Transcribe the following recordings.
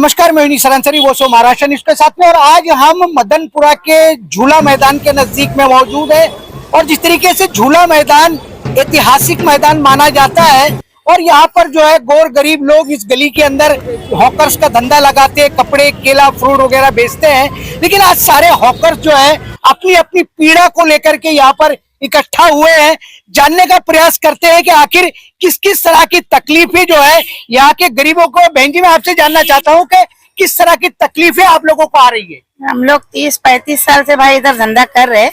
नमस्कार, मैं विनीत सरांसरी, वो सो महाराष्ट्र न्यूज के साथ में। और आज हम मदनपुरा के झूला मैदान के नजदीक में मौजूद है। और जिस तरीके से झूला मैदान ऐतिहासिक मैदान माना जाता है और यहाँ पर जो है गौर गरीब लोग इस गली के अंदर हॉकर्स का धंधा लगाते हैं, कपड़े, केला, फ्रूट वगैरह बेचते हैं। लेकिन आज सारे हॉकर्स जो है अपनी अपनी पीड़ा को लेकर के यहाँ पर इकट्ठा हुए हैं, जानने का प्रयास करते हैं कि आखिर किस किस तरह की तकलीफें जो है यहाँ के गरीबों को। बहन जी, मैं आपसे जानना चाहता हूँ कि किस तरह की तकलीफें आप लोगों को आ रही है। हम लोग 30-35 साल से भाई इधर धंधा कर रहे,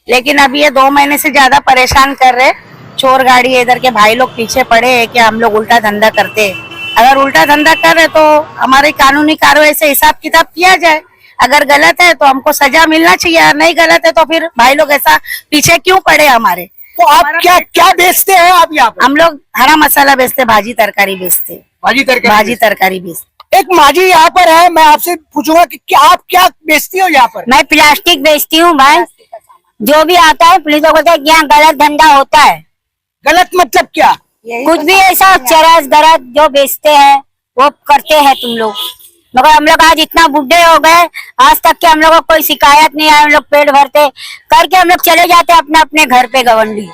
लेकिन अभी ये 2 महीने से ज्यादा परेशान कर रहे। चोर गाड़ी है, इधर के भाई लोग पीछे पड़े हैं कि हम लोग उल्टा धंधा करते। अगर उल्टा धंधा कर रहे तो हमारी कानूनी कार्रवाई से हिसाब किताब किया जाए। अगर गलत है तो हमको सजा मिलना चाहिए, नहीं गलत है तो फिर भाई लोग ऐसा पीछे क्यों पड़े हमारे। तो आप क्या क्या बेचते हैं आप यहाँ पर? हम लोग हरा मसाला बेचते, भाजी तरकारी बेचते। भाजी तरकारी बेचते। एक माँ जी यहाँ पर है, मैं आपसे पूछूंगा कि क्या आप क्या बेचती हो यहाँ पर? मैं प्लास्टिक बेचती हूँ भाई। जो भी आता है पुलिस को बोलते हैं यहाँ गलत धंधा होता है। गलत मतलब क्या? कुछ भी ऐसा चरस गरज जो बेचते हैं वो करते हैं तुम लोग। मगर हम लोग आज इतना बुढ़े हो गए, आज तक के हम लोगों को कोई शिकायत नहीं है। हम लोग पेट भरते करके हम लोग चले जाते अपने अपने घर पे गवंडी,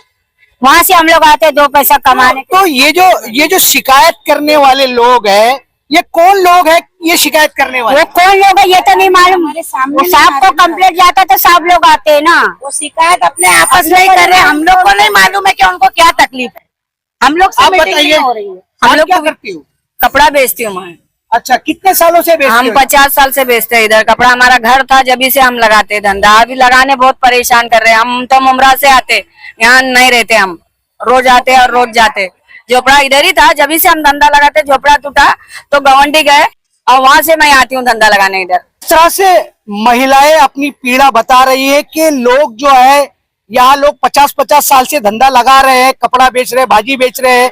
वहाँ से हम लोग आते 2 पैसा कमाने। तो ये जो शिकायत करने वाले लोग हैं, ये कौन लोग हैं ये शिकायत करने वाले? वो कौन लोग है ये तो नहीं मालूम। वो साहब को कंप्लेंट जाता तो सब लोग आते हैं ना। वो शिकायत अपने आपस में ही कर रहे हैं, हम लोग को नहीं मालूम है कि उनको क्या तकलीफ है। हम लोग आप बताइए, हम लोग क्या करती हूँ? कपड़ा बेचती हूँ मैं। अच्छा, कितने सालों से बेचते हम हो? 50 साल से बेचते हैं इधर कपड़ा। हमारा घर था जब से हम लगाते धंधा। अभी लगाने बहुत परेशान कर रहे हैं। हम तो मुमरा से आते, यहाँ नहीं रहते, हम रोज आते और रोज जाते। झोपड़ा इधर ही था, जब से हम धंधा लगाते। झोपड़ा टूटा तो गवंडी गए और वहां से मैं आती हूँ धंधा लगाने इधर। इस तरह से महिलाएं अपनी पीड़ा बता रही है कि लोग जो है यहाँ लोग 50-50 साल से धंधा लगा रहे हैं, कपड़ा बेच रहे हैं, भाजी बेच रहे हैं,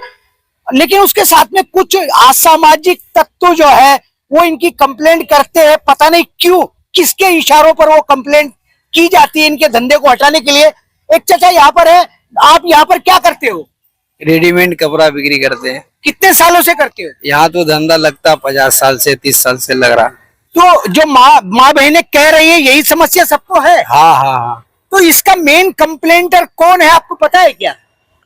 लेकिन उसके साथ में कुछ असामाजिक तत्व जो है वो इनकी कंप्लेंट करते हैं। पता नहीं क्यों, किसके इशारों पर वो कंप्लेंट की जाती है इनके धंधे को हटाने के लिए। एक चाचा यहाँ पर है, आप यहाँ पर क्या करते हो? रेडीमेड कपड़ा बिक्री करते हैं। कितने सालों से करते हो? यहाँ तो धंधा लगता 50 साल से 30 साल से लग रहा। तो जो माँ बहनें कह रही है यही समस्या सबको है? हाँ हाँ हाँ। तो इसका मेन कंप्लेंटर कौन है, आपको पता है क्या?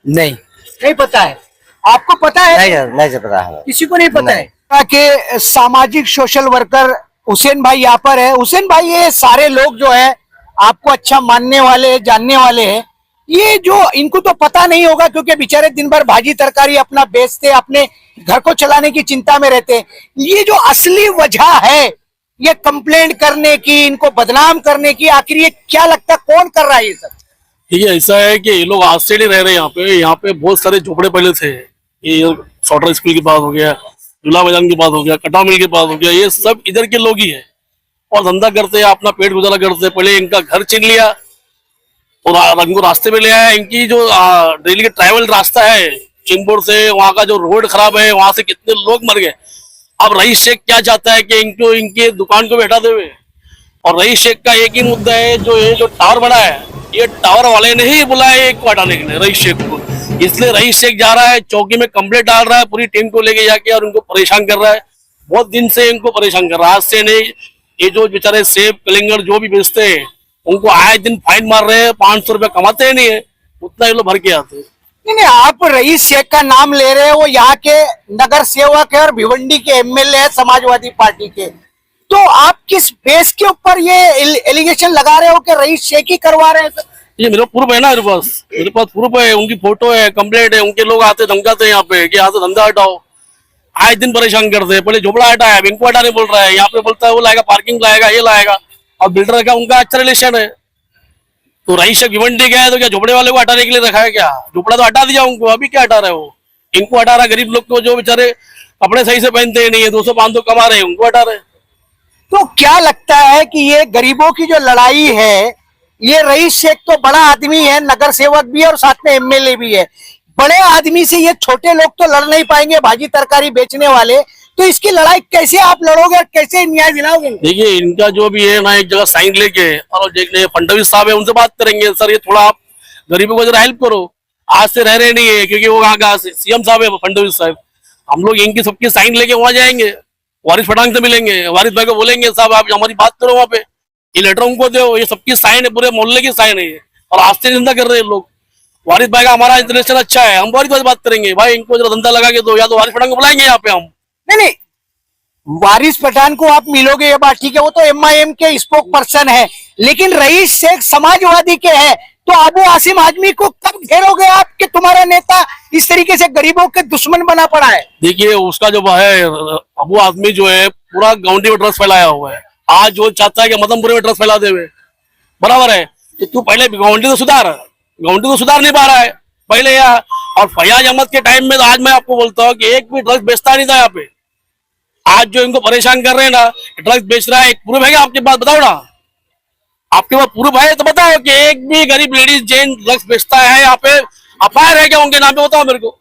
नहीं पता है। आपको पता है? नहीं पता है, किसी को नहीं पता है कि सामाजिक सोशल वर्कर हुसैन भाई यहाँ पर है। हुसैन भाई, ये सारे लोग जो है आपको अच्छा मानने वाले, जानने वाले हैं, ये जो इनको तो पता नहीं होगा क्योंकि बेचारे दिन भर भाजी तरकारी अपना बेचते, अपने घर को चलाने की चिंता में रहते। ये जो असली वजह है ये कंप्लेंट करने की, इनको बदनाम करने की, आखिर ये क्या लगता है कौन कर रहा है ये सब? ये ऐसा है कि ये लोग आज से नहीं रह रहे यहाँ पे बहुत सारे झोपड़े पहले थे। ये सॉटर स्कूल के पास हो गया, झूला मैदान के पास हो गया, कटा मिल के पास हो गया, ये सब इधर के लोग ही है और धंधा करते हैं, अपना पेट गुजारा करते हैं। पहले इनका घर छीन लिया और इनको रास्ते में ले आया। इनकी जो डेली का ट्रैवल रास्ता है चिंगपुर से, वहाँ का जो रोड खराब है, वहां से कितने लोग मर गए। अब रईस शेख क्या चाहता है कि इनको इनके दुकान को बैठा देवे। और रईस शेख का एक ही मुद्दा है, जो टावर बना है, ये टावर वाले ने ही बुलाया एक को हटाने के लिए, रईस शेख को। इसलिए रईस शेख जा रहा है चौकी में कंप्लेंट डाल रहा है पूरी टीम को लेके जाके और उनको परेशान कर रहा है। बहुत दिन से इनको परेशान कर रहा है, आज से नहीं। ये जो बेचारे सेब कलिंगर जो भी बेचते हैं उनको आए दिन फाइन मार रहे हैं। 500 रुपया कमाते ही नहीं है, उतना ये लोग भर के आते हैं। नहीं, आप रईस शेख का नाम ले रहे हैं, वो यहाँ के नगर सेवक है और भिवंडी के एमएलए है समाजवादी पार्टी के। तो आप किस बेस के ऊपर ये एलिगेशन लगा रहे हो कि रईस शेख ही करवा रहे हैं? ये मेरा प्रूफ है ना, मेरे पास प्रूफ है, उनकी फोटो है, कंप्लेंट है। उनके लोग आते धमकाते हैं यहाँ पे कि यहाँ से धंधा हटाओ, आए दिन परेशान करते हैं। पहले झोपड़ा हटाया, इनको हटाने बोल रहा है, यहाँ पे बोलता है वो लाएगा, पार्किंग लाएगा, ये लाएगा। और बिल्डर का उनका अच्छा रिलेशन है। तो रईस शेख भिवंडी गया है तो क्या झोपड़े वाले को हटाने के लिए रखा है क्या? झोपड़ा तो हटा दिया उनको, अभी क्या हटा रहे हो? इनको हटा रहा, गरीब लोग को जो बेचारे कपड़े सही से पहनते नहीं है, 200-500 कमा रहे हैं, उनको हटा रहे। तो क्या लगता है कि ये गरीबों की जो लड़ाई है, ये रईस शेख तो बड़ा आदमी है, नगर सेवक भी है और साथ में एमएलए भी है। बड़े आदमी से ये छोटे लोग तो लड़ नहीं पाएंगे, भाजी तरकारी बेचने वाले। तो इसकी लड़ाई कैसे आप लड़ोगे और कैसे न्याय दिलाओगे? देखिए, इनका जो भी है ना, एक जगह साइन लेके और देखने फडणवीस साहब है, उनसे बात करेंगे, सर ये थोड़ा आप गरीबों को जरा हेल्प करो। आज से रह रहे नहीं है क्योंकि वो वहाँ का सीएम साहब है फडणवीस साहब। हम लोग इनकी सबकी साइन लेके वहां जाएंगे, वारिस पठान से मिलेंगे, वारिस भाई को बोलेंगे साहब आप हमारी बात करो वहाँ पे, ये लेटर उनको दो, ये सबकी साइन है, पूरे मोहल्ले की साइन है ये, और आज से धंधा कर रहे हैं लोग। वारिस भाई का हमारा इंटरनेशनल अच्छा है, हम वारिस भाई से बात करेंगे, भाई इनको जरा धंधा लगा के दो, या तो वारिस पठान को बुलाएंगे यहाँ पे हम। नहीं, वारिस पठान को आप मिलोगे ये बात ठीक है, वो तो एमआईएम के स्पोक पर्सन है, लेकिन रईस शेख समाजवादी के हैं, तो अबू आसिम आजमी को कब घेरोगे आप कि तुम्हारा नेता इस तरीके से गरीबों के दुश्मन बना पड़ा है? देखिए उसका जो है अबू आदमी जो है पूरा गाउंडी में ड्रग्स फैलाया हुआ है, आज जो चाहता है कि मदनपुरे में ड्रग्स फैला दे, बराबर है, तो तू पहले गाउंडी तो सुधार नहीं पा रहा है पहले यार। और फयाज अहमद के टाइम में तो आज मैं आपको बोलता हूँ कि एक भी ड्रग्स बेचता नहीं था यहाँ पे। आज जो इनको परेशान कर रहे हैं ना, ड्रग्स बेच रहा है, एक प्रूफ है आपके पास, बताओ ना, आपके पास प्रूफ है तो बताओ कि एक भी गरीब लेडीज जेन ड्रग्स बेचता है यहाँ पे, अफआईआर है क्या उनके नाम पे, बताओ मेरे को।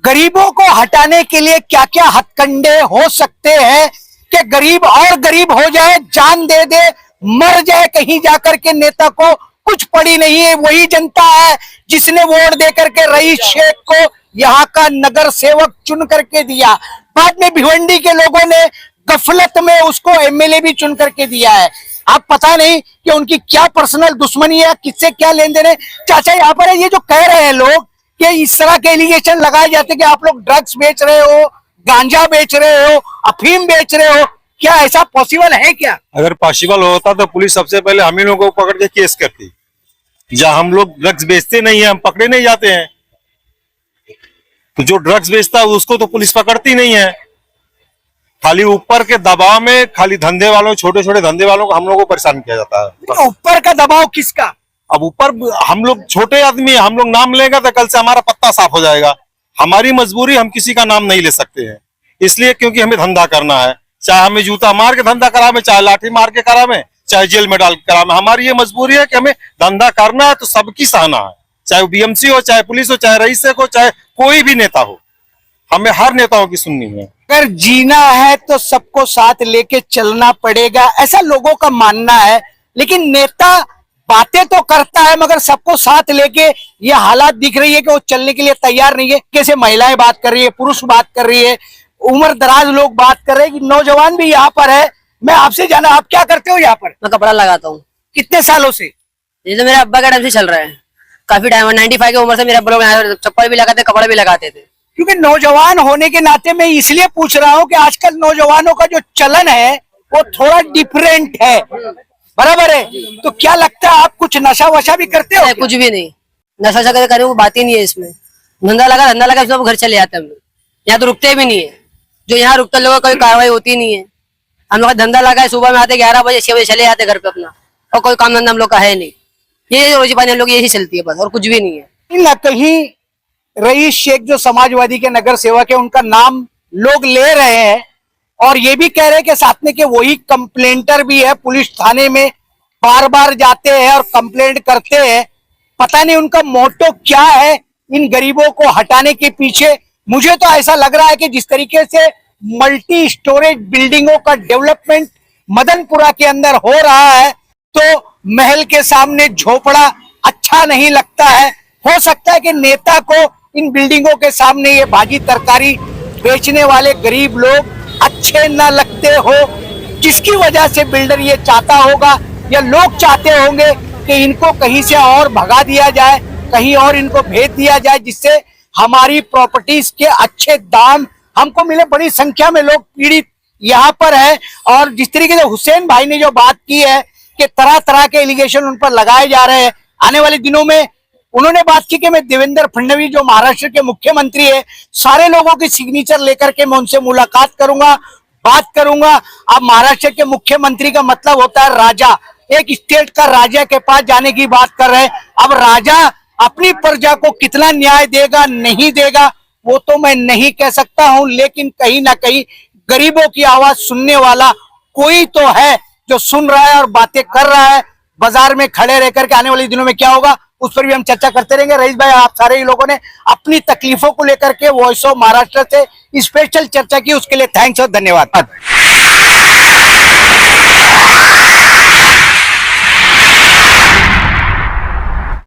गरीबों को हटाने के लिए क्या क्या हथकंडे हो सकते हैं कि गरीब और गरीब हो जाए, जान दे दे, मर जाए कहीं जाकर के, नेता को कुछ पड़ी नहीं है। वही जनता है जिसने वोट दे करके रईस शेख को यहाँ का नगर सेवक चुन करके दिया, बाद में भिवंडी के लोगों ने गफलत में उसको एमएलए भी चुन करके दिया है। आप पता नहीं कि उनकी क्या पर्सनल दुश्मनी है, किससे क्या लेन देन है। चाचा यहाँ पर ये जो कह रहे हैं लोग कि इस तरह के एलिगेशन लगाए जाते कि आप लोग ड्रग्स बेच रहे हो, गांजा बेच रहे हो, अफीम बेच रहे हो, क्या ऐसा पॉसिबल है क्या? अगर पॉसिबल होता तो पुलिस सबसे पहले हम ही लोगों को पकड़ के केस करती। जहाँ हम लोग ड्रग्स बेचते नहीं है, हम पकड़े नहीं जाते हैं, तो जो ड्रग्स बेचता है उसको तो पुलिस पकड़ती नहीं है। खाली ऊपर के दबाव में खाली धंधे वालों, छोटे छोटे धंधे वालों को हम लोगों को परेशान किया जाता है। ऊपर का दबाव किसका? अब ऊपर हम लोग छोटे आदमी, हम लोग नाम लेगा तो कल से हमारा पत्ता साफ हो जाएगा। हमारी मजबूरी, हम किसी का नाम नहीं ले सकते हैं, इसलिए क्योंकि हमें धंधा करना है। चाहे हमें जूता मार के धंधा करावे, चाहे लाठी मार के करावे, चाहे जेल में डाल के करावे, हमारी ये मजबूरी है कि हमें धंधा करना है, तो सबकी सहना है, चाहे वो बीएमसी हो, चाहे पुलिस हो, चाहे रईस हो, चाहे कोई भी नेता हो, हमें हर नेताओं की सुननी है। अगर जीना है तो सबको साथ लेके चलना पड़ेगा, ऐसा लोगों का मानना है। लेकिन नेता बातें तो करता है मगर सबको साथ लेके ये हालात दिख रही है कि वो चलने के लिए तैयार नहीं है। कैसे महिलाएं बात कर रही है, पुरुष बात कर रही है, उम्र दराज लोग बात कर रहे हैं, कि नौजवान भी यहाँ पर है। मैं आपसे जाना, आप क्या करते हो यहाँ पर? मैं कपड़ा लगाता हूँ। कितने सालों से? ये तो मेरे अब्बा का टाइम से चल रहा है, काफी टाइम, 95 की उम्र से मेरे अब्बा लोग चप्पल भी लगाते, कपड़े भी लगाते थे। क्योंकि नौजवान होने के नाते मैं इसलिए पूछ रहा हूँ कि आजकल नौजवानों का जो चलन है वो थोड़ा डिफरेंट है, बराबर है? तो क्या लगता है आप कुछ नशा वशा भी करते हो? कुछ भी नहीं, नशा वशा करे वो बात ही नहीं है इसमें। धंधा लगा सब घर चले जाते हैं हम लोग, यहाँ तो रुकते भी नहीं है। जो यहाँ रुकते लोगों कोई कार्रवाई होती नहीं है। हम लोग धंधा लगा है, सुबह में आते 11 बजे 6 बजे चले जाते घर पे अपना, और कोई काम धंधा हम लोग का है नहीं। ये रोजी पानी हम लोग यही चलती है बस, और कुछ भी नहीं है। न कहीं रईस शेख जो समाजवादी के नगर सेवक है उनका नाम लोग ले रहे हैं, और ये भी कह रहे हैं कि साथ में कि वही कंप्लेंटर भी है, पुलिस थाने में बार बार जाते हैं और कंप्लेंट करते हैं। पता नहीं उनका मोटो क्या है इन गरीबों को हटाने के पीछे। मुझे तो ऐसा लग रहा है कि जिस तरीके से मल्टी स्टोरेज बिल्डिंगों का डेवलपमेंट मदनपुरा के अंदर हो रहा है, तो महल के सामने झोपड़ा अच्छा नहीं लगता है। हो सकता है कि नेता को इन बिल्डिंगों के सामने ये भाजी तरकारी बेचने वाले गरीब लोग अच्छे न लगते हो, जिसकी वजह से बिल्डर ये चाहता होगा या लोग चाहते होंगे कि इनको कहीं से और भगा दिया जाए, कहीं और इनको भेज दिया जाए, जिससे हमारी प्रॉपर्टीज के अच्छे दाम हमको मिले। बड़ी संख्या में लोग पीड़ित यहाँ पर है, और जिस तरीके से हुसैन भाई ने जो बात की है कि तरह तरह के एलिगेशन उन पर लगाए जा रहे हैं, आने वाले दिनों में उन्होंने बात की कि मैं देवेंद्र फडणवीस जो महाराष्ट्र के मुख्यमंत्री है, सारे लोगों की सिग्नेचर लेकर के मैं उनसे मुलाकात करूंगा, बात करूंगा। अब महाराष्ट्र के मुख्यमंत्री का मतलब होता है राजा, एक स्टेट का राजा के पास जाने की बात कर रहे हैं। अब राजा अपनी प्रजा को कितना न्याय देगा नहीं देगा वो तो मैं नहीं कह सकता हूं, लेकिन कहीं ना कहीं गरीबों की आवाज सुनने वाला कोई तो है जो सुन रहा है और बातें कर रहा है। बाजार में खड़े रहकर के आने वाले दिनों में क्या होगा उस पर भी हम चर्चा करते रहेंगे। रईस भाई, आप सारे ही लोगों ने अपनी तकलीफों को लेकर के वॉइस ऑफ महाराष्ट्र से स्पेशल चर्चा की, उसके लिए थैंक्स और धन्यवाद।